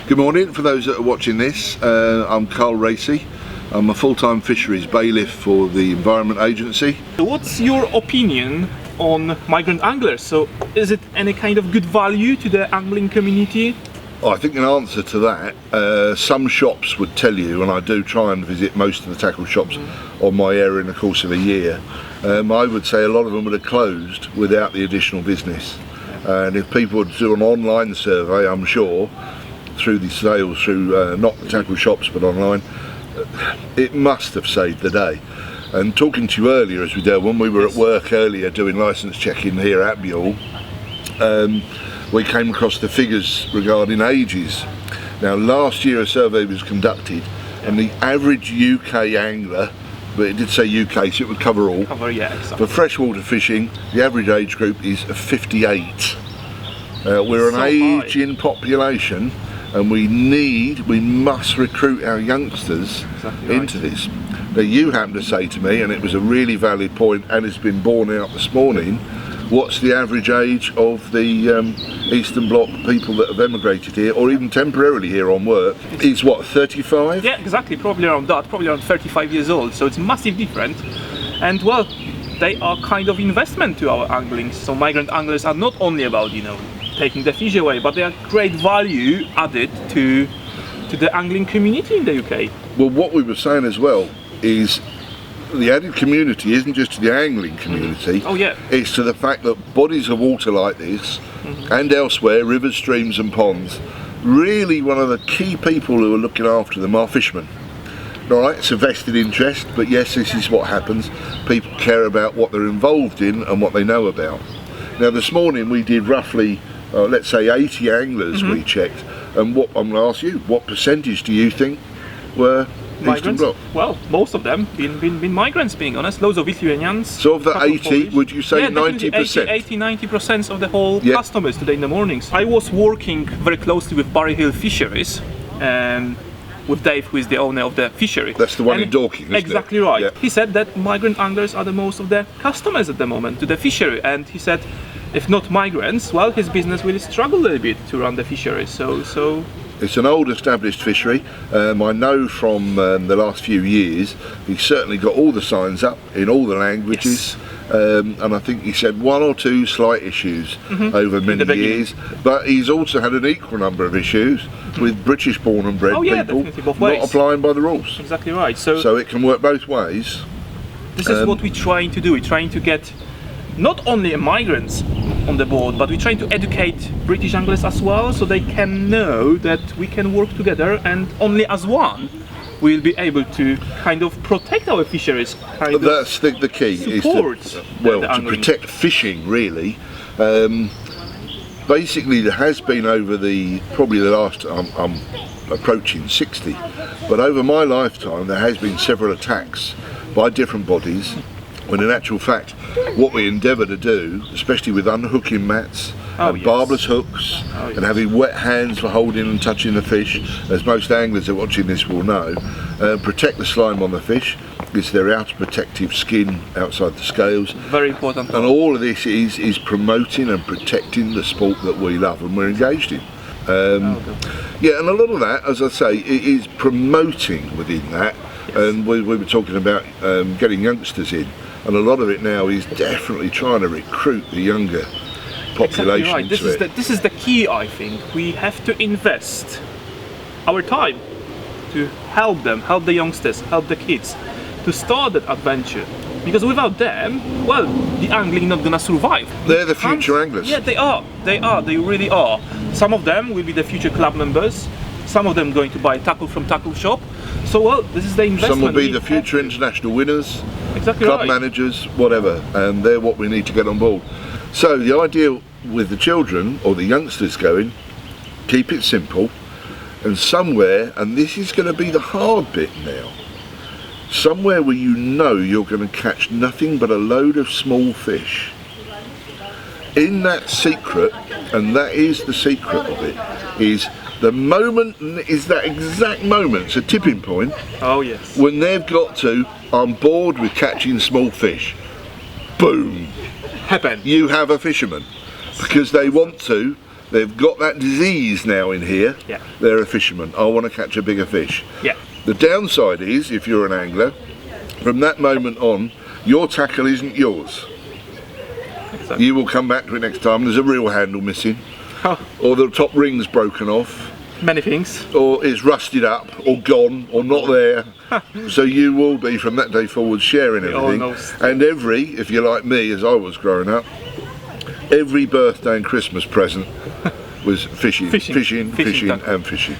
Good morning. For those that are watching this, I'm Carl Rasey. I'm a full-time fisheries bailiff for the Environment Agency. What's your opinion on migrant anglers? So is it any kind of good value to the angling community? I think in answer to that, some shops would tell you, and I do try and visit most of the tackle shops on my area in the course of a year, I would say a lot of them would have closed without the additional business. And if people would do an online survey, I'm sure, through the sales, through not the tackle shops but online, it must have saved the day. And talking to you earlier, as we did when we were at work earlier doing licence checking here at Buell, we came across the figures regarding ages. Now last year a survey was conducted and the average UK angler, but it did say UK so it would cover all, Exactly. for freshwater fishing the average age group is 58. We're an ageing population and we must recruit our youngsters into this. Now you happened to say to me, and it was a really valid point and it's been borne out this morning, what's the average age of the Eastern Bloc people that have emigrated here, or even temporarily here on work, is what, 35? Yeah, exactly, probably around that, probably around 35 years old, so it's massive different. And well, they are kind of investment to our angling, so migrant anglers are not only about, taking the fish away, but they are great value added to the angling community in the UK. Well, what we were saying as well is the added community isn't just to the angling community, it's to the fact that bodies of water like this and elsewhere, rivers, streams and ponds, really one of the key people who are looking after them are fishermen. Alright, it's a vested interest, but yes, this is what happens. People care about what they're involved in and what they know about. Now this morning we did roughly, let's say 80 anglers we checked, and what I'm going to ask you, what percentage do you think were Migrants? Well, most of them been migrants, being honest. Loads of Lithuanians. So of the 80, would you say 90%? 80-90% of the whole customers today in the mornings. I was working very closely with Barry Hill Fisheries, with Dave, who is the owner of the fishery. That's the one in Dorking, isn't it? Exactly right. Yeah. He said that migrant anglers are the most of the customers at the moment to the fishery, and he said if not migrants, well, his business will struggle a little bit to run the fishery. So it's an old established fishery. I know from the last few years he's certainly got all the signs up in all the languages, and I think he said one or two slight issues over many years, but he's also had an equal number of issues with British born and bred people not applying by the rules. Exactly right. So it can work both ways. This is what we're trying to do. We're trying to get not only migrants on the board, but we're trying to educate British anglers as well, so they can know that we can work together, and only as one we'll be able to kind of protect our fisheries. That's the key, is to protect fishing, really. Basically there has been over probably the last, I'm approaching 60, but over my lifetime there has been several attacks by different bodies, when in actual fact what we endeavour to do, especially with unhooking mats and barbless hooks and having wet hands for holding and touching the fish, as most anglers that are watching this will know, protect the slime on the fish. It's their outer protective skin outside the scales. Very important. And all of this is promoting and protecting the sport that we love and we're engaged in. Yeah, and a lot of that, as I say, it is promoting within that. And we were talking about getting youngsters in, and a lot of it now is definitely trying to recruit the younger population. Exactly right. This is the key, I think. We have to invest our time to help them, help the youngsters, help the kids to start that adventure. Because without them, well, the angling not gonna survive. They're the future anglers. Yeah, they are. They really are. Some of them will be the future club members. Some of them going to buy tackle from tackle shop. So well, this is the investment. Some will be the future international winners, club managers, whatever, and they're what we need to get on board. So the idea with the children or the youngsters going, keep it simple, and somewhere, and this is going to be the hard bit now, somewhere where you know you're going to catch nothing but a load of small fish. In that secret, and that is the secret of it, is the moment, is that exact moment, it's a tipping point. Oh yes. When they've got to, I'm bored with catching small fish. Boom. Happen. You have a fisherman. Because they want to, They've got that disease now in here. Yeah. They're a fisherman. I want to catch a bigger fish. Yeah. The downside is, if you're an angler, from that moment on, your tackle isn't yours. Exactly. You will come back to it next time. There's a reel handle missing, Oh, or the top ring's broken off, many things. or it's rusted up, or gone, or not there. So you will be, from that day forward, sharing We all everything. know. And if you're like me, as I was growing up, every birthday and Christmas present was fishing, Fishing. fishing, Fishing fishing, tackle. and fishing.